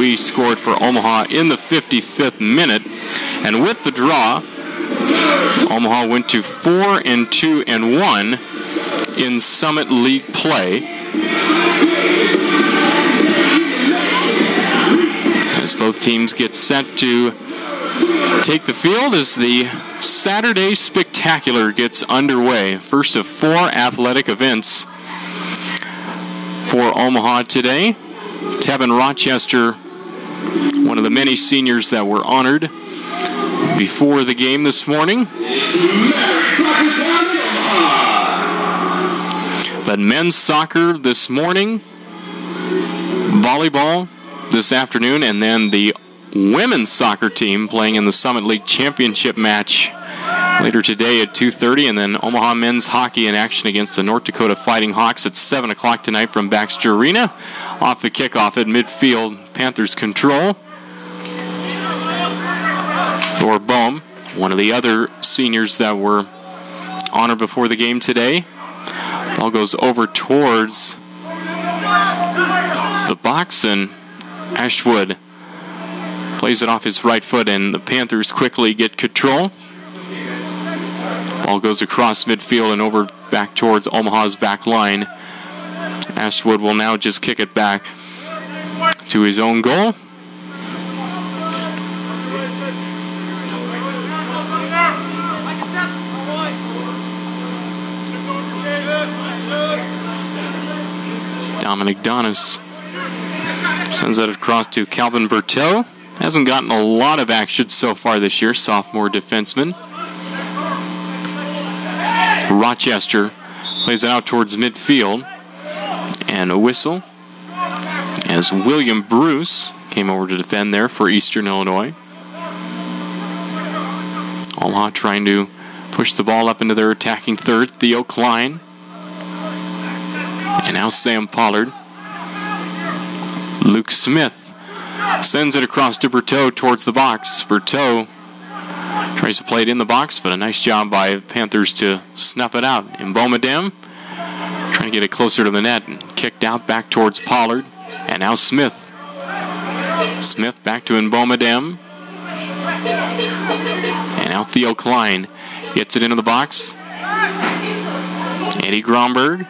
We scored for Omaha in the 55th minute. And with the draw, Omaha went to 4-2-1 in Summit League play. As both teams get set to take the field as the Saturday Spectacular gets underway. First of 4 athletic events for Omaha today. Tevin Rochester, one of the many seniors that were honored before the game this morning. But men's soccer this morning, volleyball this afternoon, and then the women's soccer team playing in the Summit League Championship match later today at 2:30, and then Omaha men's hockey in action against the North Dakota Fighting Hawks at 7 o'clock tonight from Baxter Arena. Off the kickoff at midfield, Panthers control. Thor Bohm, one of the other seniors that were honored before the game today. Ball goes over towards the box, and Ashwood plays it off his right foot, and the Panthers quickly get control. Ball goes across midfield and over back towards Omaha's back line. Ashwood will now just kick it back to his own goal. Dominic Donis sends it across to Calvin Berteau. Hasn't gotten a lot of action so far this year, sophomore defenseman. Rochester plays it out towards midfield. And a whistle as William Bruce came over to defend there for Eastern Illinois. Omaha trying to push the ball up into their attacking third. Theo Klein. And now Sam Pollard. Luke Smith sends it across to Berteau towards the box. Berteau tries to play it in the box, but a nice job by Panthers to snuff it out. Mbomedem trying to get it closer to the net. Kicked out back towards Pollard. And now Smith. Smith back to Mbomedem. And now Theo Klein gets it into the box. Eddie Gromberg.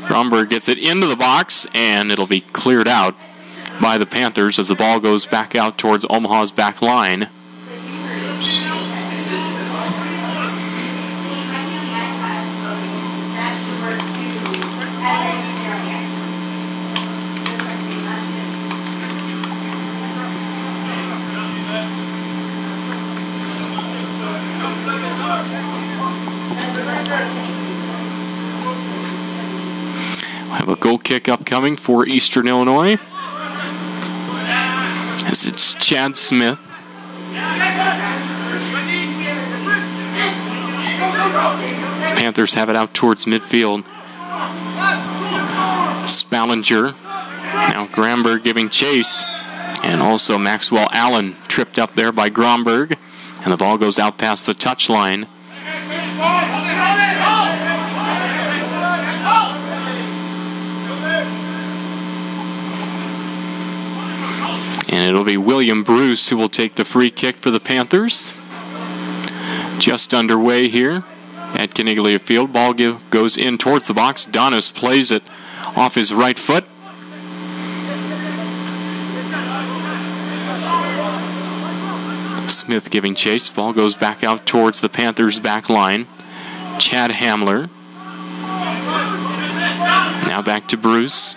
Gromberg gets it into the box, and it'll be cleared out by the Panthers as the ball goes back out towards Omaha's back line. We'll have a goal kick upcoming for Eastern Illinois, as it's Chad Smith. Panthers have it out towards midfield. Spallinger. Now Gromberg giving chase. And also Maxwell Allen tripped up there by Gromberg. And the ball goes out past the touchline. And it'll be William Bruce who will take the free kick for the Panthers. Just underway here at Caniglia Field. Ball goes in towards the box. Donis plays it off his right foot. Smith giving chase. Ball goes back out towards the Panthers' back line. Chad Hamler. Now back to Bruce.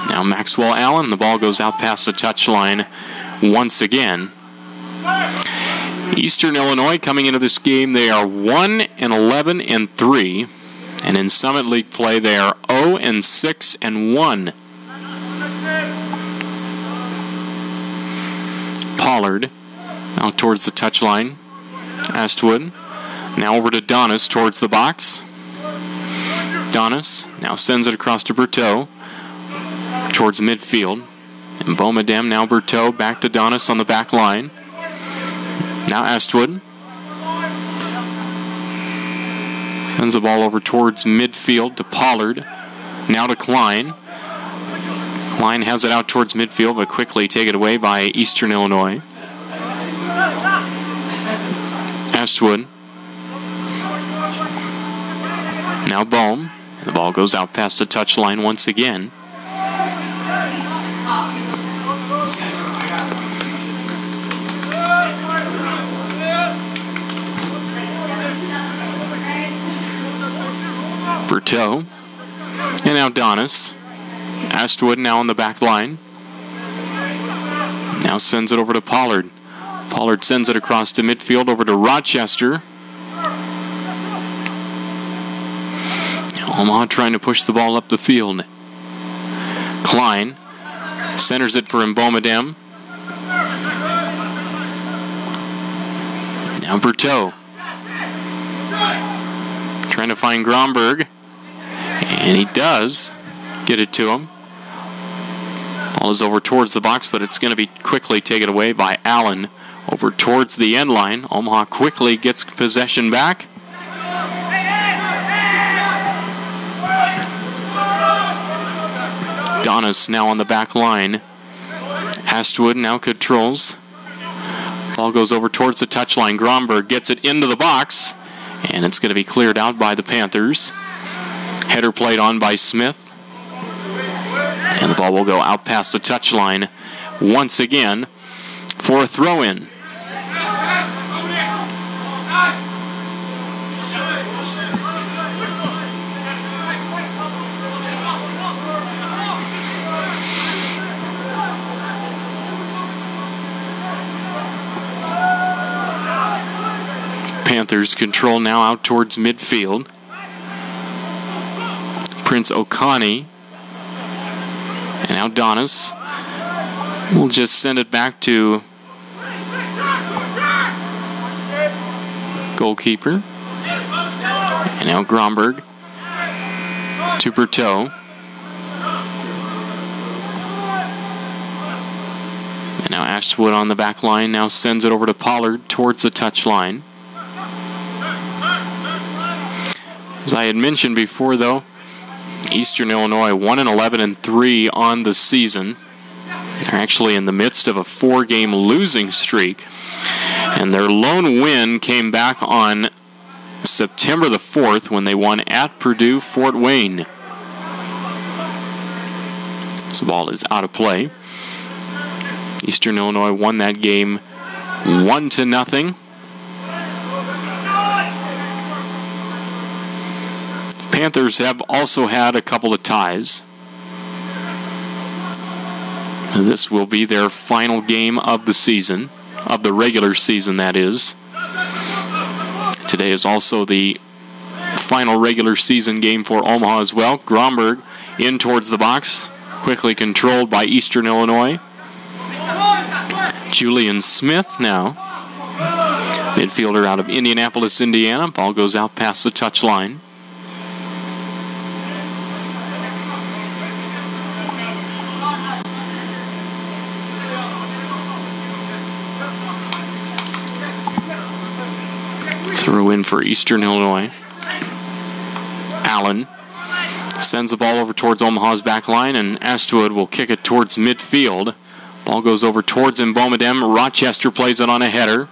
Now Maxwell Allen. The ball goes out past the touchline once again. Eastern Illinois coming into this game, they are 1-11-3. And in Summit League play, they are 0-6-1. Pollard out towards the touchline. Astwood. Now over to Donis towards the box. Donis now sends it across to Berteau towards midfield. And Mbomedem, now Berteau, back to Donis on the back line. Now Astwood sends the ball over towards midfield to Pollard. Now to Klein. Klein has it out towards midfield, but quickly taken away by Eastern Illinois. Astwood. Now Bohm. The ball goes out past the touchline once again. Berteau. And now Donis. Astwood now on the back line. Now sends it over to Pollard. Pollard sends it across to midfield over to Rochester. Omaha trying to push the ball up the field. Klein centers it for Mbomedem. Now Berteau. Trying to find Gromberg. And he does get it to him. Ball is over towards the box, but it's going to be quickly taken away by Allen over towards the end line. Omaha quickly gets possession back. Donis now on the back line. Astwood now controls. Ball goes over towards the touchline. Gromberg gets it into the box, and it's going to be cleared out by the Panthers. Header played on by Smith. And the ball will go out past the touchline once again for a throw-in. Panthers control now out towards midfield. Prince Okani. And now Donis will just send it back to goalkeeper. And now Gromberg to Berteau. And now Ashwood on the back line now sends it over to Pollard towards the touchline. As I had mentioned before, though, Eastern Illinois 1-11-3 on the season. They're actually in the midst of a 4-game losing streak. And their lone win came back on September the 4th when they won at Purdue Fort Wayne. This ball is out of play. Eastern Illinois won that game 1-0. Panthers have also had a couple of ties. This will be their final game of the season, of the regular season, that is. Today is also the final regular season game for Omaha as well. Gromberg in towards the box, quickly controlled by Eastern Illinois. Julian Smith now, midfielder out of Indianapolis, Indiana. Ball goes out past the touchline. Throw in for Eastern Illinois. Allen sends the ball over towards Omaha's back line, and Astwood will kick it towards midfield. Ball goes over towards Mbomedem. Rochester plays it on a header.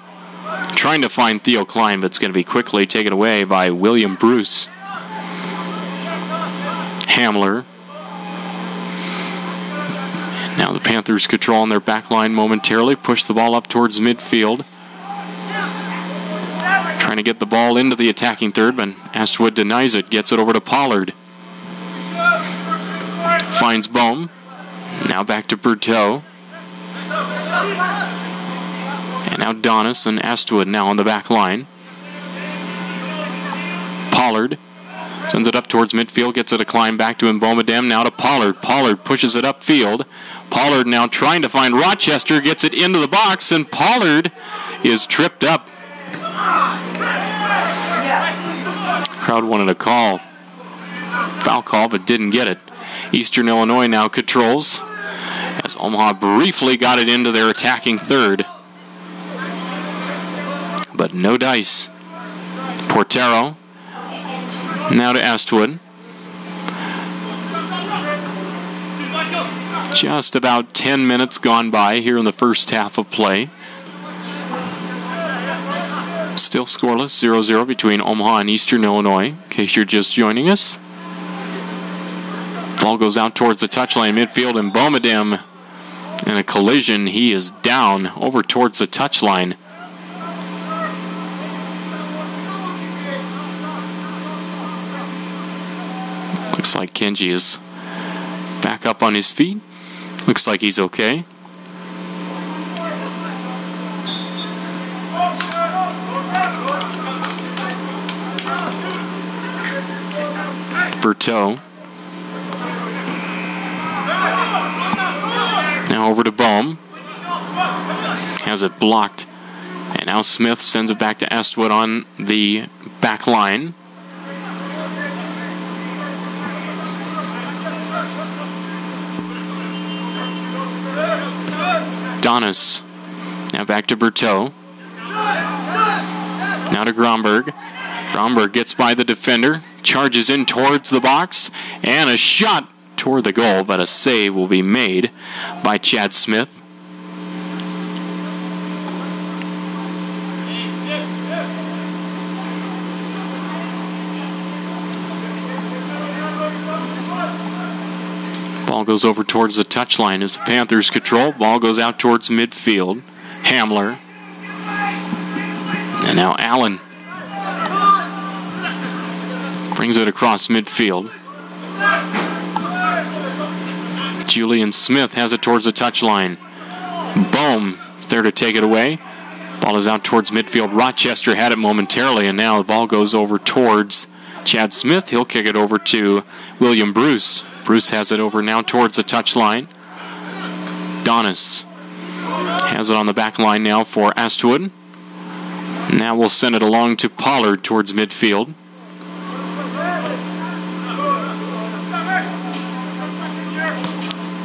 Trying to find Theo Klein, but it's going to be quickly taken away by William Bruce. Hamler. And now the Panthers control on their back line momentarily. Push the ball up towards midfield. Trying to get the ball into the attacking third, but Astwood denies it. Gets it over to Pollard. Finds Bohm. Now back to Berteau. And now Donis and Astwood now on the back line. Pollard sends it up towards midfield. Gets it a climb back to Mbomedem. Now to Pollard. Pollard pushes it upfield. Pollard now trying to find Rochester. Gets it into the box, and Pollard is tripped up. Crowd wanted a call. Foul call, but didn't get it. Eastern Illinois now controls as Omaha briefly got it into their attacking third. But no dice. Portero now to Astwood. Just about 10 minutes gone by here in the first half of play. Still scoreless, 0-0 between Omaha and Eastern Illinois, in case you're just joining us. Ball goes out towards the touchline midfield, and Bomadem in a collision. He is down over towards the touchline. Looks like Kenji is back up on his feet. Looks like he's okay. Berteau. Now over to Bohm. Has it blocked. And now Smith sends it back to Estwood on the back line. Donis. Now back to Berteau. Now to Gromberg. Gromberg gets by the defender. Charges in towards the box. And a shot toward the goal, but a save will be made by Chad Smith. Ball goes over towards the touchline as the Panthers control. Ball goes out towards midfield. Hamler. And now Allen brings it across midfield. Julian Smith has it towards the touchline. Bohm is there to take it away. Ball is out towards midfield. Rochester had it momentarily, and now the ball goes over towards Chad Smith. He'll kick it over to William Bruce. Bruce has it over now towards the touchline. Donis has it on the back line now for Estwood. Now we'll send it along to Pollard towards midfield.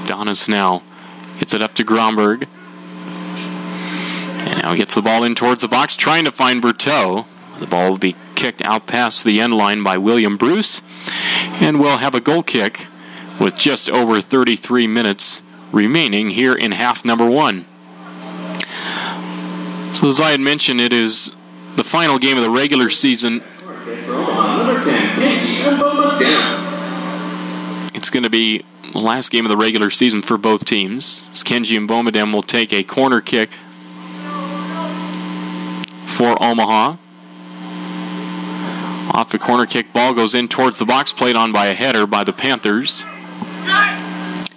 Donis now gets it up to Gromberg. And now he gets the ball in towards the box, trying to find Berteau. The ball will be kicked out past the end line by William Bruce. And we'll have a goal kick with just over 33 minutes remaining here in half number one. So as I had mentioned, it is the final game of the regular season. It's going to be the last game of the regular season for both teams. As Kenji and Bomadem will take a corner kick for Omaha. Off the corner kick, ball goes in towards the box, played on by a header by the Panthers.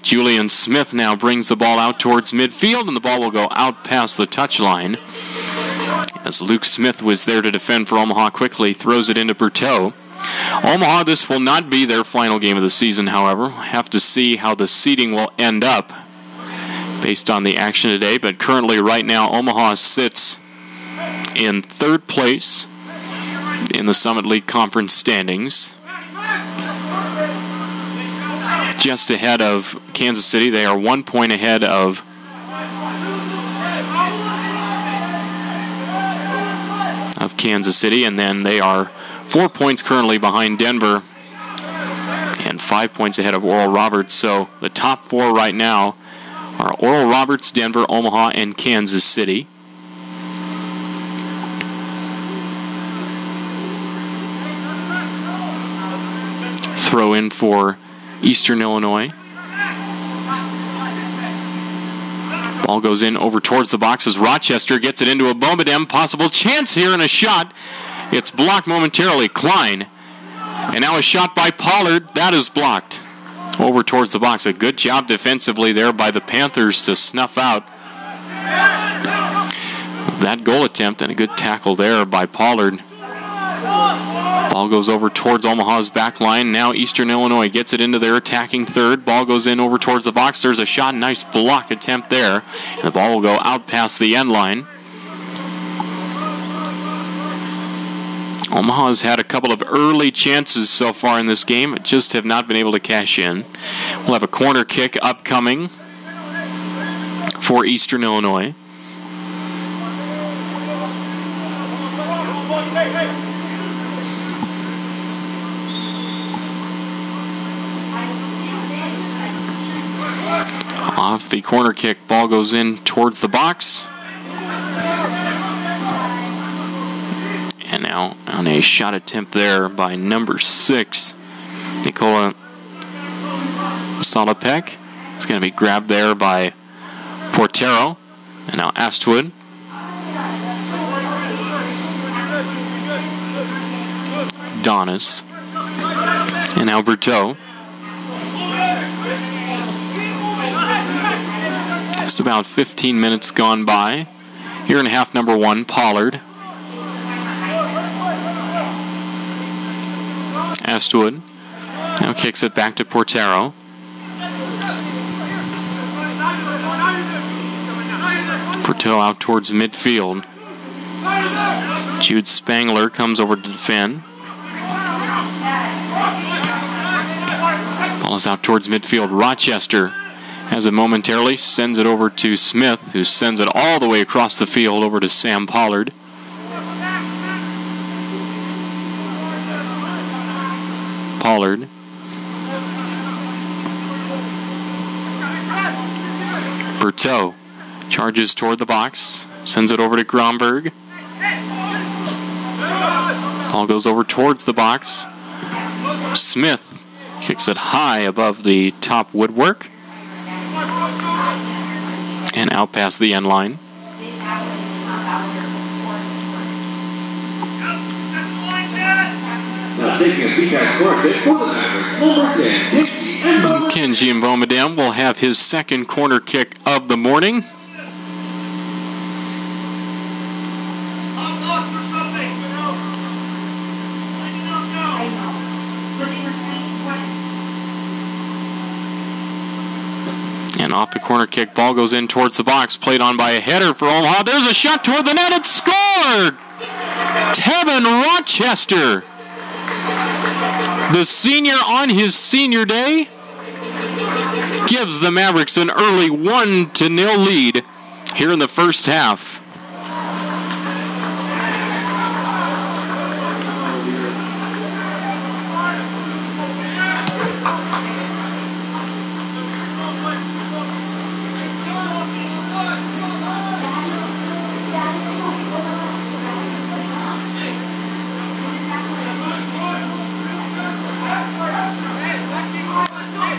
Julian Smith now brings the ball out towards midfield, and the ball will go out past the touchline. As Luke Smith was there to defend for Omaha, quickly throws it into Berteau. Omaha, this will not be their final game of the season, however. We'll have to see how the seeding will end up based on the action today. But currently, right now, Omaha sits in third place in the Summit League Conference standings. Just ahead of Kansas City. They are 1 point ahead of Kansas City, and then they are 4 points currently behind Denver and 5 points ahead of Oral Roberts. So the top four right now are Oral Roberts, Denver, Omaha, and Kansas City. Throw in for Eastern Illinois. Ball goes in over towards the box as Rochester gets it into a Bomadem. Possible chance here and a shot. It's blocked momentarily. Klein. And now a shot by Pollard. That is blocked over towards the box. A good job defensively there by the Panthers to snuff out that goal attempt, and a good tackle there by Pollard. Ball goes over towards Omaha's back line. Now Eastern Illinois gets it into their attacking third. Ball goes in over towards the box. There's a shot. Nice block attempt there. And the ball will go out past the end line. Omaha's had a couple of early chances so far in this game, but just have not been able to cash in. We'll have a corner kick upcoming for Eastern Illinois. off the corner kick. Ball goes in towards the box. And now on a shot attempt there by number 6, Nikola Salopek. It's going to be grabbed there by Portero. And now Astwood. Donis. And now Berteau. Just about 15 minutes gone by. Here in half number 1, Pollard. Astwood now kicks it back to Portero. Portero out towards midfield. Jude Spangler comes over to defend. Ball is out towards midfield. Rochester has it momentarily, sends it over to Smith, who sends it all the way across the field over to Sam Pollard. Pollard. Berteau charges toward the box, sends it over to Gromberg. Ball goes over towards the box. Smith kicks it high above the top woodwork and out past the end line. Kenji Mbomedem will have his second corner kick of the morning. And off the corner kick, ball goes in towards the box, played on by a header for Omaha. There's a shot toward the net, it's scored! Tevin Rochester, the senior on his senior day, gives the Mavericks an early 1-0 lead here in the first half.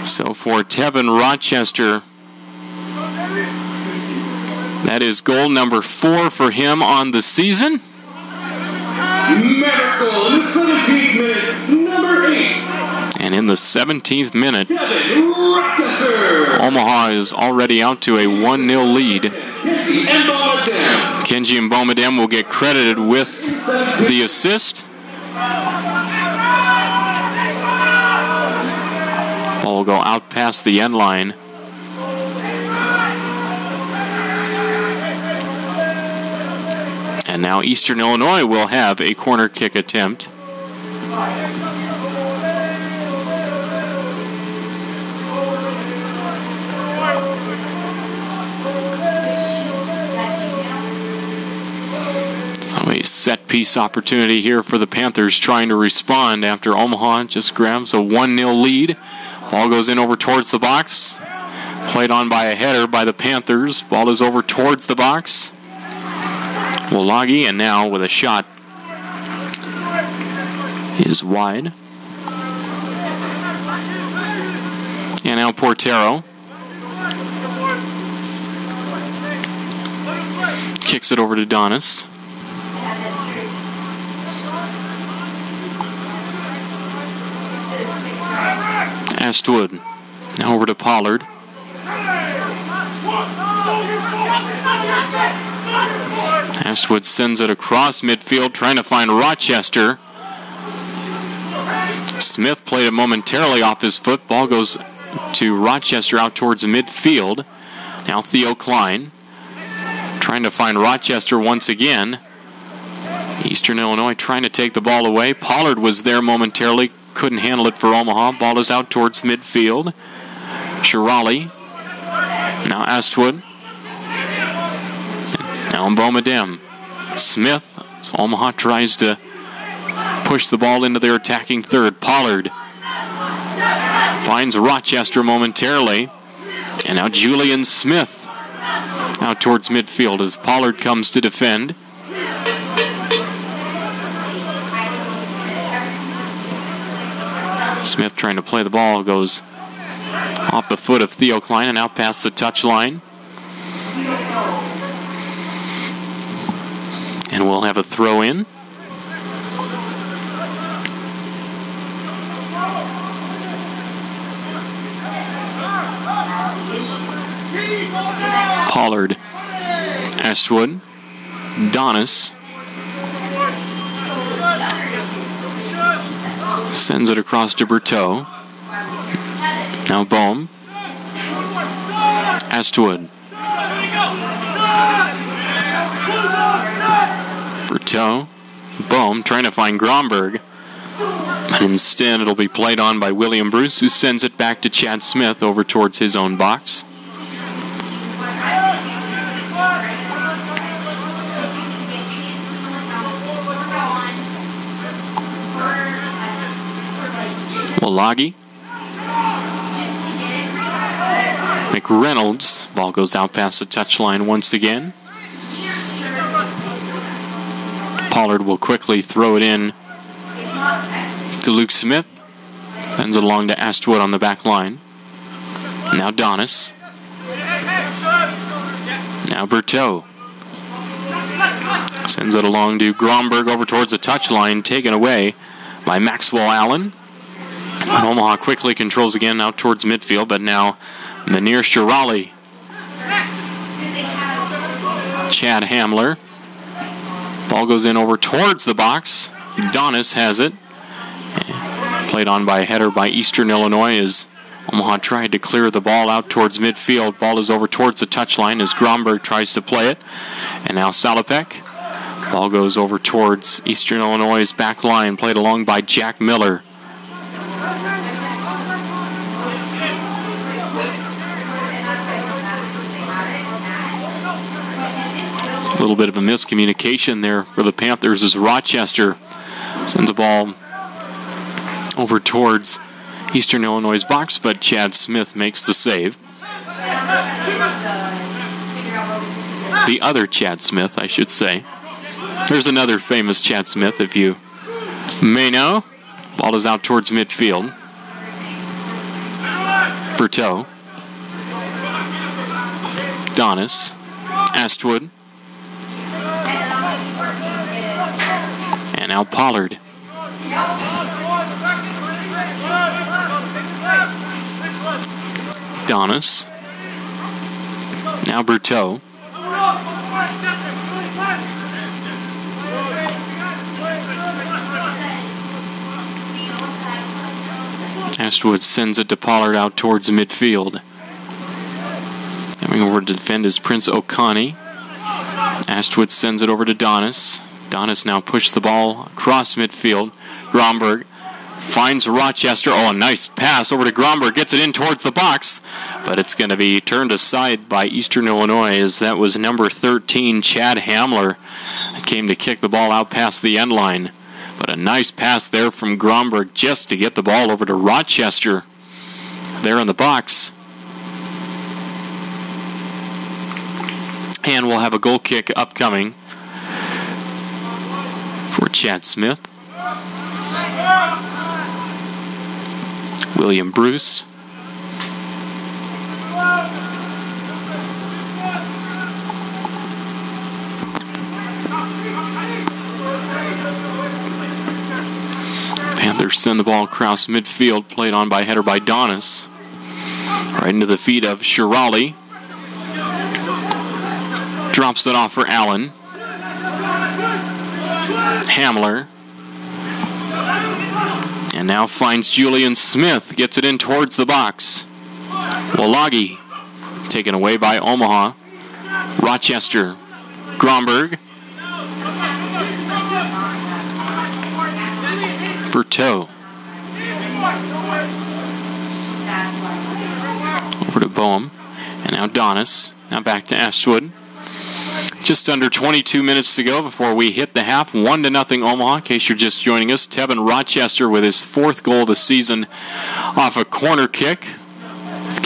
So for Tevin Rochester, that is goal number 4 for him on the season. Miracle in the 17th minute, number 8. And in the 17th minute, Omaha is already out to a 1-0 lead. Kenji Mbomedem will get credited with the assist. Ball will go out past the end line. And now Eastern Illinois will have a corner kick attempt. So a set-piece opportunity here for the Panthers, trying to respond after Omaha just grabs a 1-0 lead. Ball goes in over towards the box. Played on by a header by the Panthers. Ball is over towards the box. Wolagi, and now with a shot, is wide. And now Portero kicks it over to Donis. Astwood now over to Pollard. Astwood sends it across midfield, trying to find Rochester. Smith played it momentarily off his foot. Ball goes to Rochester out towards midfield. Now Theo Klein trying to find Rochester once again. Eastern Illinois trying to take the ball away. Pollard was there momentarily, couldn't handle it for Omaha. Ball is out towards midfield. Shirali. Now Astwood. Now Mbomedem. Smith. So Omaha tries to push the ball into their attacking third. Pollard finds Rochester momentarily. And now Julian Smith out towards midfield as Pollard comes to defend. Smith trying to play the ball, goes off the foot of Theo Klein and out past the touchline. And we'll have a throw in. Pollard, Ashwood, Donis sends it across to Berteau. Now Bohm, Astwood, Berteau, Bohm trying to find Gromberg. Instead, it'll be played on by William Bruce, who sends it back to Chad Smith over towards his own box. Walagi. McReynolds. Ball goes out past the touchline once again. Pollard will quickly throw it in to Luke Smith. Sends it along to Astwood on the back line. Now Donis. Now Berteau. Sends it along to Gromberg over towards the touchline, taken away by Maxwell Allen. And Omaha quickly controls again out towards midfield, but now Munir Shirali. Chad Hamler. Ball goes in over towards the box. Donis has it. Played on by a header by Eastern Illinois as Omaha tried to clear the ball out towards midfield. Ball is over towards the touchline as Gromberg tries to play it. And now Salopek. Ball goes over towards Eastern Illinois' back line, played along by Jack Miller. A little bit of a miscommunication there for the Panthers as Rochester sends a ball over towards Eastern Illinois' box, but Chad Smith makes the save. The other Chad Smith, I should say. There's another famous Chad Smith, if you may know. Ball is out towards midfield. Berteau. Donis. Astwood. And now Pollard. Donis. Now Berteau. Astwood sends it to Pollard out towards midfield. Coming over to defend is Prince O'Connie. Astwood sends it over to Donis. Donis now pushes the ball across midfield. Gromberg finds Rochester. Oh, a nice pass over to Gromberg. Gets it in towards the box. But it's going to be turned aside by Eastern Illinois as that was number 13, Chad Hamler. It came to kick the ball out past the end line. But a nice pass there from Gromberg just to get the ball over to Rochester. There in the box. And we'll have a goal kick upcoming for Chad Smith. William Bruce. Panthers send the ball across midfield, played on by header by Donis. Right into the feet of Shirali. Drops it off for Allen. Hamler. And now finds Julian Smith. Gets it in towards the box. Walagi. Taken away by Omaha. Rochester. Gromberg. Berteau. Over to Boehm. And now Donis. Now back to Ashwood. Just under 22 minutes to go before we hit the half. 1-0 Omaha, in case you're just joining us. Tevin Rochester with his 4th goal of the season off a corner kick.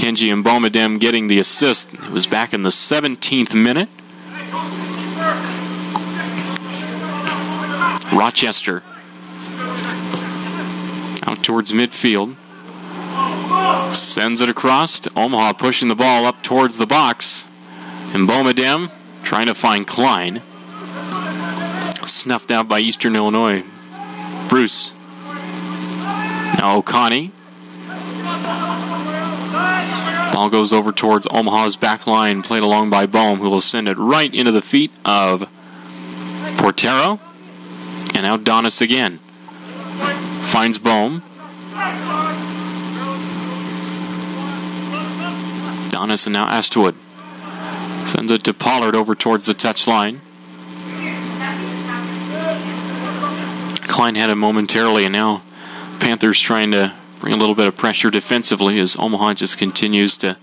Kenji and Bomadem getting the assist. It was back in the 17th minute. Rochester out towards midfield. Sends it across to Omaha, pushing the ball up towards the box. And Bomadem trying to find Klein. Snuffed out by Eastern Illinois. Bruce. Now O'Connie. Ball goes over towards Omaha's back line, played along by Bohm, who will send it right into the feet of Portero. And now Donis again. Finds Bohm. Donis and now Astwood. Sends it to Pollard over towards the touchline. Klein had it momentarily, and now Panthers trying to bring a little bit of pressure defensively as Omaha just continues to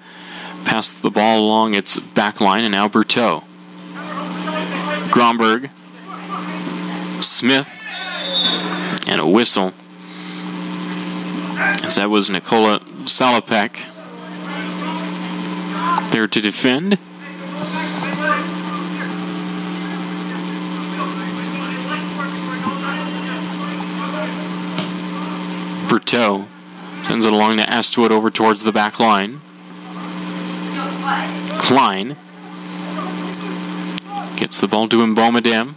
pass the ball along its back line. And now Berteau. Gromberg. Smith. And a whistle. As that was Nikola Salopek there to defend. Berteau sends it along to Astwood over towards the back line. Klein gets the ball to Bomadem.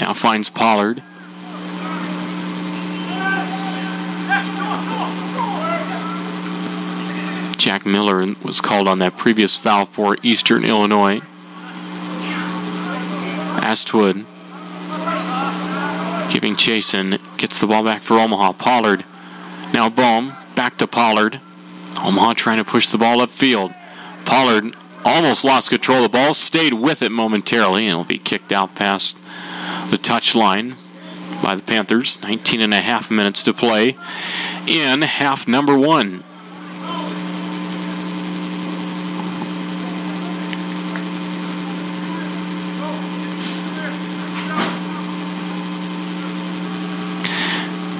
Now finds Pollard. Jack Miller was called on that previous foul for Eastern Illinois. Astwood giving chase and gets the ball back for Omaha. Pollard. Now Bohm. Back to Pollard. Omaha trying to push the ball upfield. Pollard almost lost control of the ball. Stayed with it momentarily. And it'll be kicked out past the touch line by the Panthers. 19.5 minutes to play in half number 1.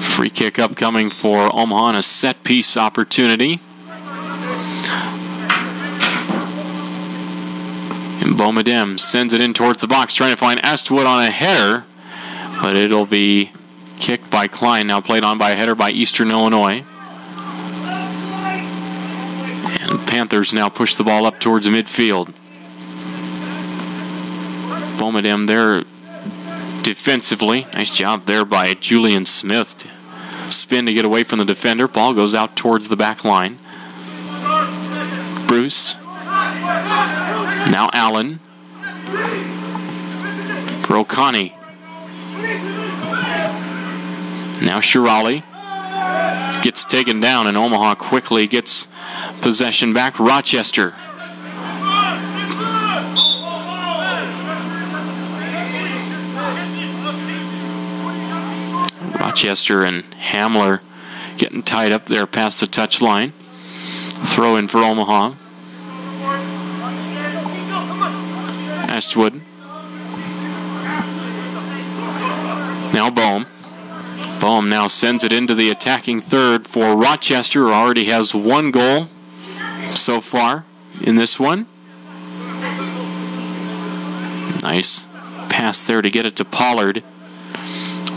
Free kick upcoming for Omaha and a set-piece opportunity. And Bomadem sends it in towards the box, trying to find Astwood on a header, but it'll be kicked by Klein, now played on by a header by Eastern Illinois. And Panthers now push the ball up towards midfield. Bomadem there defensively. Nice job there by Julian Smith. Spin to get away from the defender. Ball goes out towards the back line. Bruce. Now Allen. For O'Connie. Now Shirali. Gets taken down, and Omaha quickly gets possession back. Rochester. Rochester and Hamler getting tied up there past the touch line. Throw in for Omaha. Astwood. Now Bohm. Bohm now sends it into the attacking third for Rochester, who already has 1 goal so far in this one. Nice pass there to get it to Pollard.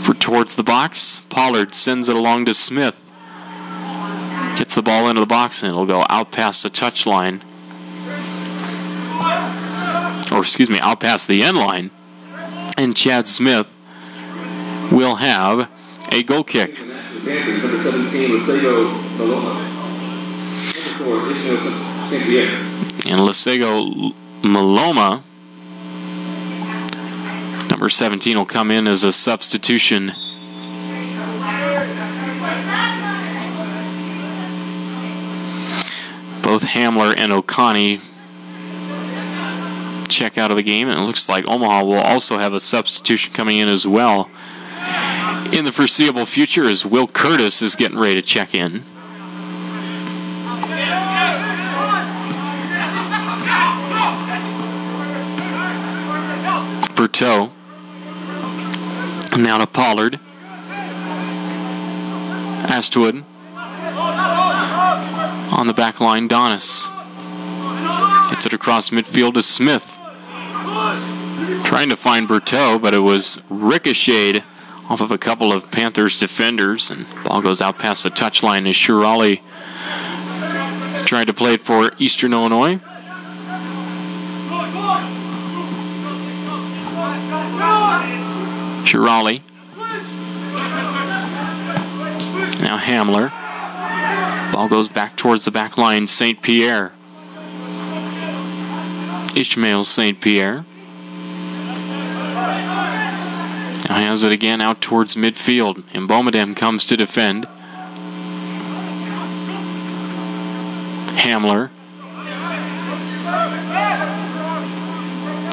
For towards the box. Pollard sends it along to Smith. Gets the ball into the box, and it'll go out past the touch line. Or excuse me, out past the end line. And Chad Smith will have a goal kick. And Lesego Maloma, number 17, will come in as a substitution. Both Hamler and O'Connie check out of the game, and it looks like Omaha will also have a substitution coming in as well in the foreseeable future, as Will Curtis is getting ready to check in. Berteau. Now to Pollard. On the back line, Donis gets it across midfield to Smith. Trying to find Berteau, but it was ricocheted off of a couple of Panthers defenders, and ball goes out past the touchline as Shirali tried to play it for Eastern Illinois. Shirali. Now Hamler. Ball goes back towards the back line, St. Pierre. Ishmael St. Pierre. Now has it again out towards midfield. And Bomadem comes to defend. Hamler.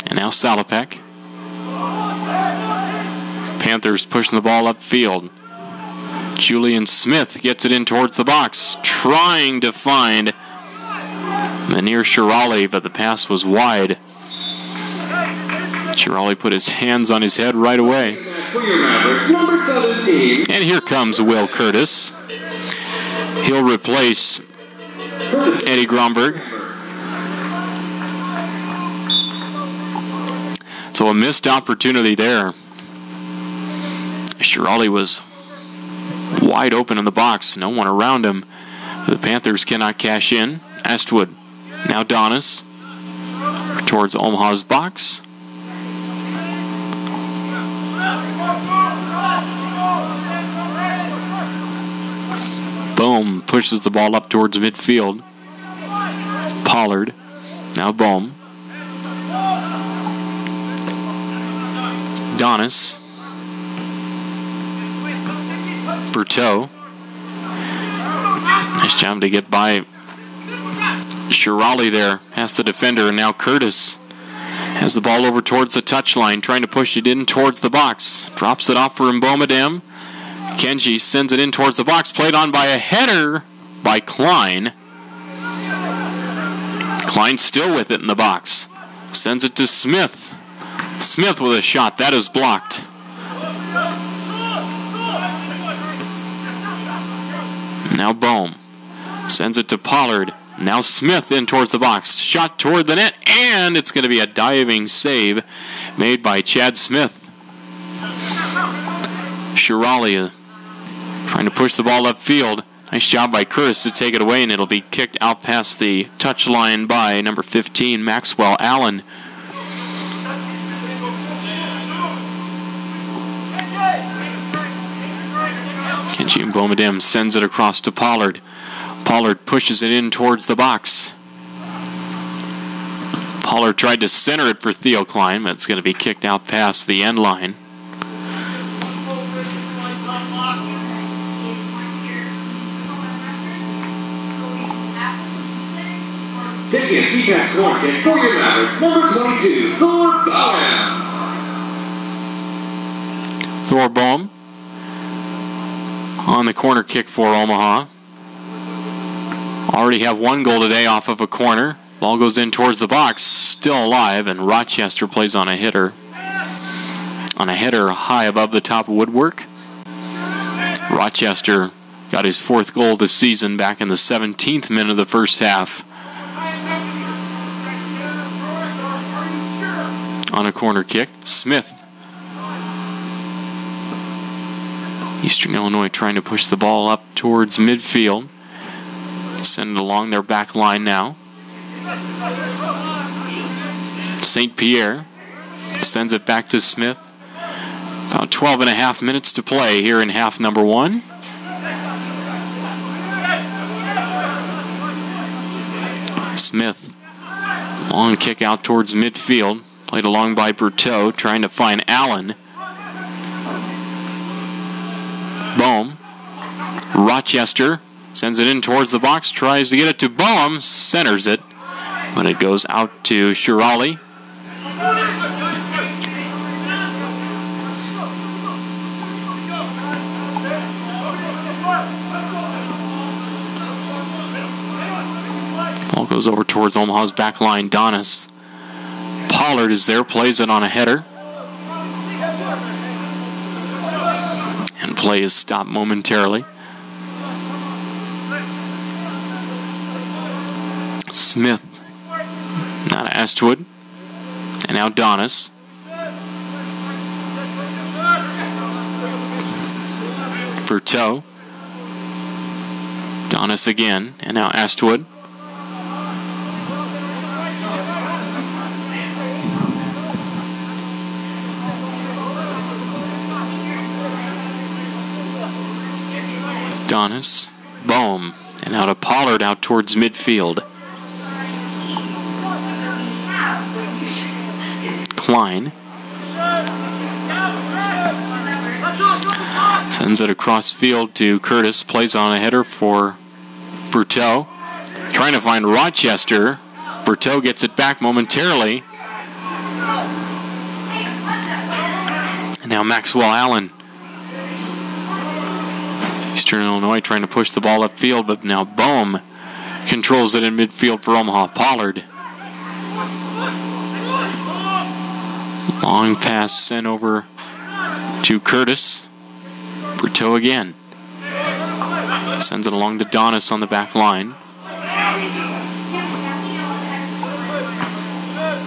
And now Salopek. Panthers pushing the ball upfield. Julian Smith gets it in towards the box, trying to find the near Shirali, but the pass was wide. Shirali put his hands on his head right away. And here comes Will Curtis. He'll replace Eddie Gromberg. So a missed opportunity there. Shirali was wide open in the box. No one around him. The Panthers cannot cash in. Estwood. Now Donis. Towards Omaha's box. Bohm pushes the ball up towards midfield. Pollard. Now Bohm. Donis. Berteau. Nice job to get by Shirali there past the defender, and now Curtis has the ball over towards the touchline, trying to push it in towards the box. Drops it off for Mbomadem. Kenji sends it in towards the box, played on by a header by Klein. Klein still with it in the box. Sends it to Smith. Smith with a shot. That is blocked. Now Bohm sends it to Pollard. Now Smith in towards the box. Shot toward the net, and it's going to be a diving save made by Chad Smith. Shirali trying to push the ball upfield. Nice job by Curtis to take it away, and it'll be kicked out past the touchline by number 15, Maxwell Allen. Kenji Mbomadem sends it across to Pollard. Pollard pushes it in towards the box. Pollard tried to center it for Theo Klein, but it's going to be kicked out past the end line. Taking a CPAC corner kick for your Mavericks, number 22, Thor Bohm. Thor Bohm on the corner kick for Omaha. Already have one goal today off of a corner. Ball goes in towards the box, still alive, and Rochester plays on a header. On a header high above the top woodwork. Rochester got his fourth goal this season back in the 17th minute of the first half. On a corner kick, Smith. Eastern Illinois trying to push the ball up towards midfield. Send it along their back line now. St. Pierre sends it back to Smith. About 12 and a half minutes to play here in half number one. Smith. Long kick out towards midfield. Played along by Berteau, trying to find Allen. Bohm. Rochester sends it in towards the box, tries to get it to Bohm, centers it, but it goes out to Shirali. Ball goes over towards Omaha's back line. Donis. Pollard is there, plays it on a header. And play is stopped momentarily. Smith. Now to Estwood. And now Donis. Berteau. Donis again. And now Estwood. Donis. Bohm. And now to Pollard out towards midfield. Klein. Sends it across field to Curtis. Plays on a header for Berteau. Trying to find Rochester. Berteau gets it back momentarily. And now Maxwell Allen. Eastern Illinois trying to push the ball upfield, but now Bohm controls it in midfield for Omaha. Pollard. Long pass sent over to Curtis. Berteau again. Sends it along to Donis on the back line.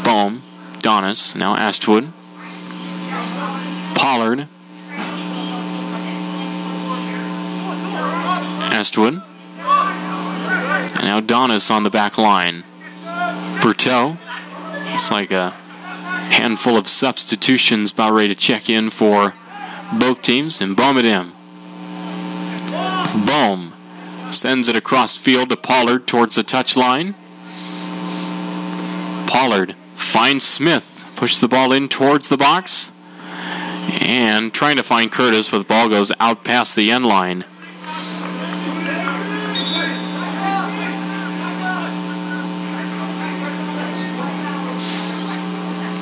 Bohm. Donis. Now Estwood. Pollard. Estwood. And now Donis on the back line. Berteau. It's like a handful of substitutions about ready to check in for both teams. And Bohm it in. Bohm sends it across field to Pollard towards the touchline. Pollard finds Smith. Push the ball in towards the box. And trying to find Curtis, but the ball goes out past the end line.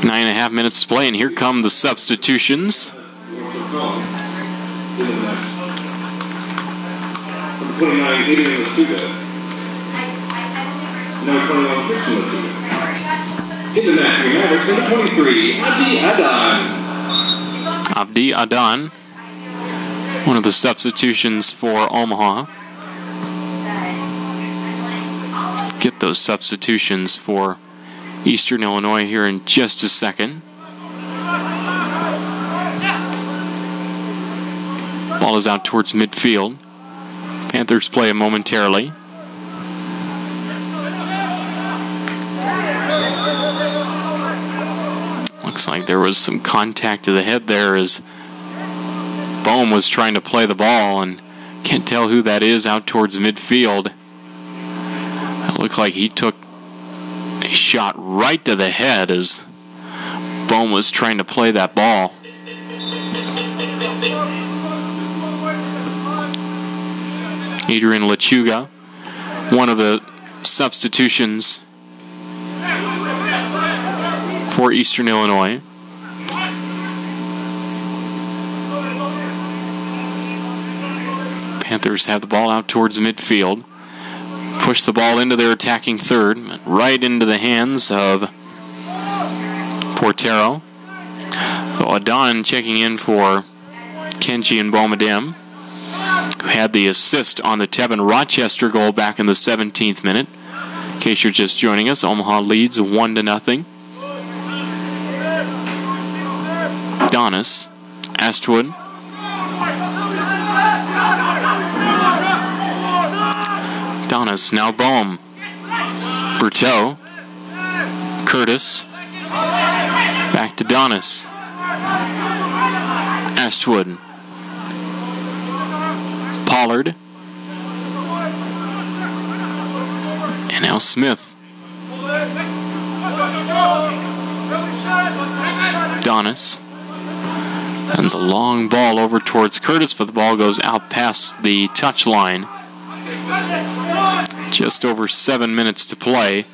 9.5 minutes to play, and here come the substitutions. Abdi Adan, one of the substitutions for Omaha. Get those substitutions for Eastern Illinois here in just a second. Ball is out towards midfield. Panthers play it momentarily. Looks like there was some contact to the head there as Bohm was trying to play the ball, and can't tell who that is out towards midfield. It looked like he took a shot right to the head as Bohm was trying to play that ball. Adrian Lechuga, one of the substitutions for Eastern Illinois. Panthers have the ball out towards midfield. Push the ball into their attacking third, right into the hands of Portero. So Adan checking in for Kenji and Bomadem, who had the assist on the Tevin Rochester goal back in the 17th minute. In case you're just joining us, Omaha leads 1-0. Donis, Estwood. Donis, now Bohm. Berteau. Curtis. Back to Donis. Estwood. Pollard. And now Smith. Donis sends a long ball over towards Curtis, but the ball goes out past the touch line. Just over 7 minutes to play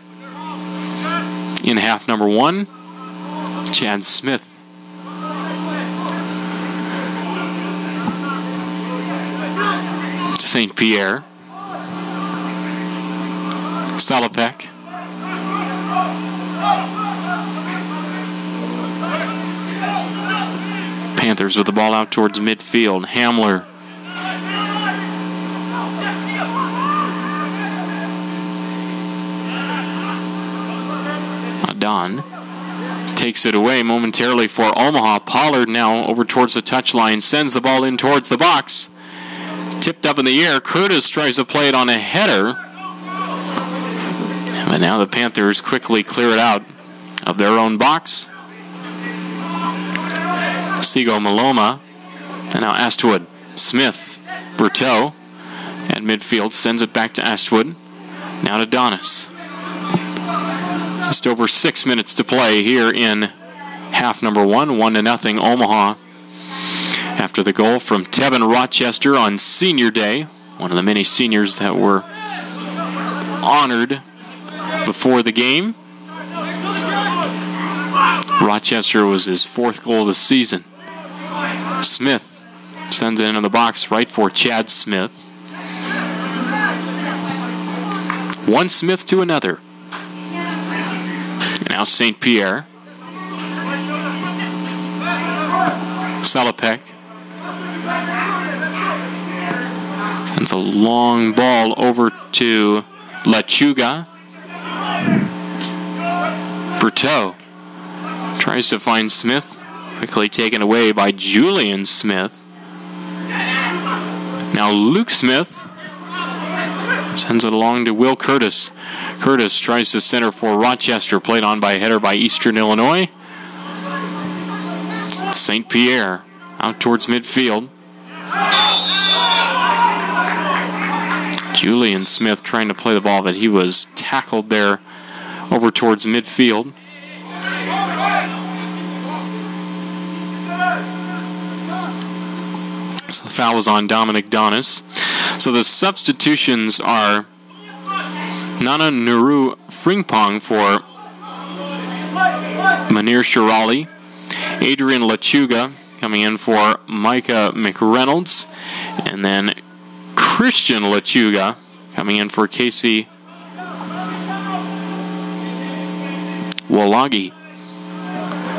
in half number one. Chad Smith. St. Pierre. Salopek. Panthers with the ball out towards midfield. Hamler. Don takes it away momentarily for Omaha. Pollard now over towards the touchline, sends the ball in towards the box. Tipped up in the air. Curtis tries to play it on a header. But now the Panthers quickly clear it out of their own box. Seago Maloma. And now Astwood. Smith. Berteau at midfield sends it back to Astwood. Now to Donis. Just over 6 minutes to play here in half number 1. 1-0 Omaha. After the goal from Tevin Rochester on Senior Day. One of the many seniors that were honored before the game. Rochester was his 4th goal of the season. Smith sends it into the box right for Chad Smith. One Smith to another. And now St. Pierre. Salopek sends a long ball over to Lechuga. Berteau tries to find Smith. Quickly taken away by Julian Smith. Now Luke Smith sends it along to Will Curtis. Curtis tries to center for Rochester. Played on by a header by Eastern Illinois. St. Pierre out towards midfield. Julian Smith trying to play the ball, but he was tackled there over towards midfield. So the foul was on Dominic Donis. So the substitutions are Nana Nuru Fringpong for Manir Shirali. Adrian Lechuga coming in for Micah McReynolds. And then Christian Lechuga coming in for Casey Walagi.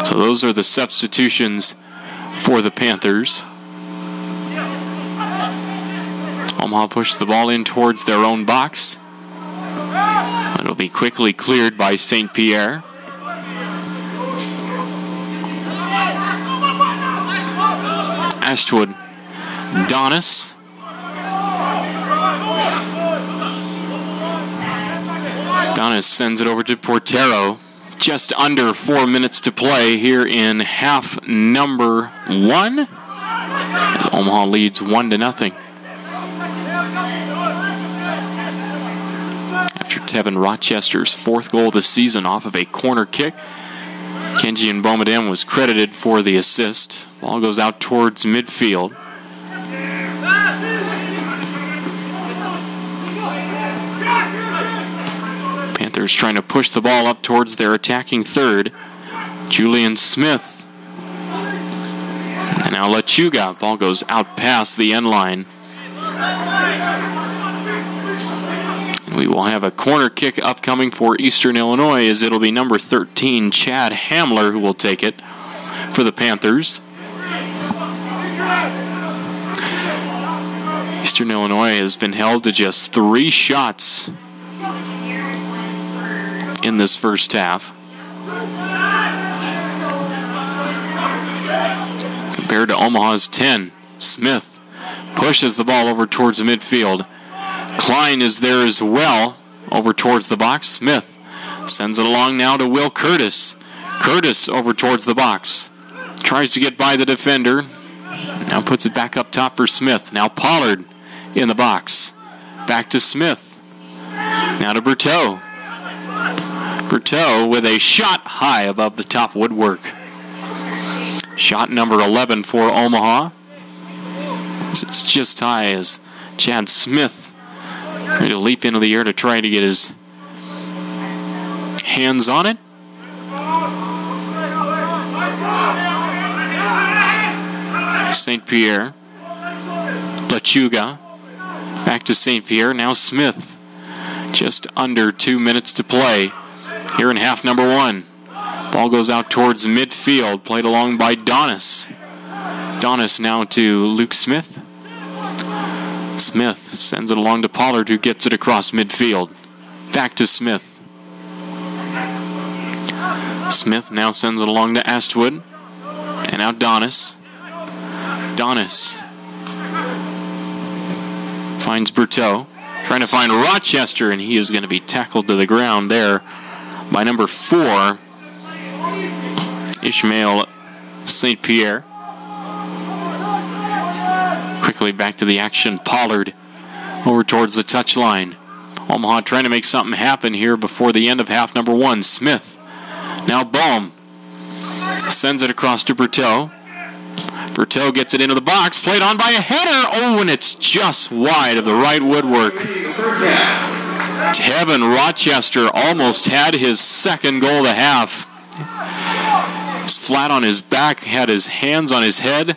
So those are the substitutions for the Panthers. Omaha pushes the ball in towards their own box. It'll be quickly cleared by St. Pierre. Astwood. Donis. Donis sends it over to Portero. Just under 4 minutes to play here in half number 1. As Omaha leads 1-0. After Tevin Rochester's 4th goal of the season off of a corner kick, Kenji Mbomedem was credited for the assist. Ball goes out towards midfield. Panthers trying to push the ball up towards their attacking third. Julian Smith. And now Lechuga. Ball goes out past the end line. We will have a corner kick upcoming for Eastern Illinois, as it'll be number 13, Chad Hamler, who will take it for the Panthers. Eastern Illinois has been held to just 3 shots in this first half, compared to Omaha's 10. Smith pushes the ball over towards the midfield. Klein is there as well, over towards the box. Smith sends it along now to Will Curtis. Curtis over towards the box. Tries to get by the defender. Now puts it back up top for Smith. Now Pollard in the box. Back to Smith. Now to Berteau. Berteau with a shot high above the top woodwork. Shot number 11 for Omaha. It's just high as Chad Smith ready to leap into the air to try to get his hands on it. St. Pierre. Lechuga. Back to St. Pierre. Now Smith. Just under 2 minutes to play here in half number 1. Ball goes out towards midfield. Played along by Donis. Donis now to Luke Smith. Smith sends it along to Pollard, who gets it across midfield. Back to Smith. Smith now sends it along to Astwood. And now Donis. Donis finds Berteau. Trying to find Rochester, and he is going to be tackled to the ground there by number 4, Ishmael St. Pierre. Quickly back to the action. Pollard over towards the touchline. Omaha trying to make something happen here before the end of half number 1. Smith. Now Bohm sends it across to Berteau. Berteau gets it into the box. Played on by a header. Oh, and it's just wide of the right woodwork. Tevin Rochester almost had his second goal of the half. He's flat on his back, had his hands on his head.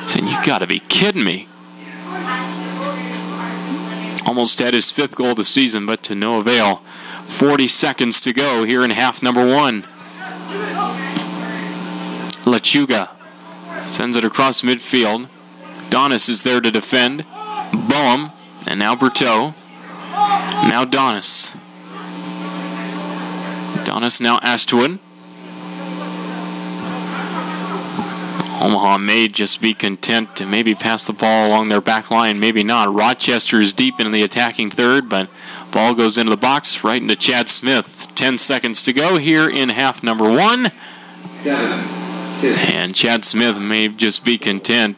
Saying, you got to be kidding me. Almost had his 5th goal of the season, but to no avail. 40 seconds to go here in half number 1. Lechuga sends it across midfield. Donis is there to defend. Boehm, and now Berteau. Now Donis. Donis now Astwood. Omaha may just be content to maybe pass the ball along their back line, maybe not. Rochester is deep into the attacking third, but ball goes into the box, right into Chad Smith. 10 seconds to go here in half number 1. 7, 6. And Chad Smith may just be content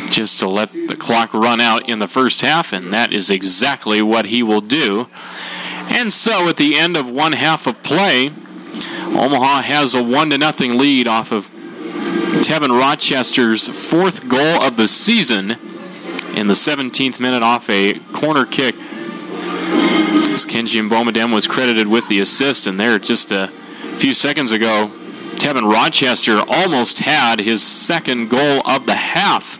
just to let the clock run out in the first half, and that is exactly what he will do. And so at the end of one half of play, Omaha has a 1-0 lead off of Tevin Rochester's 4th goal of the season in the 17th minute off a corner kick. As Kenji Mbomodem was credited with the assist, and there just a few seconds ago, Tevin Rochester almost had his 2nd goal of the half.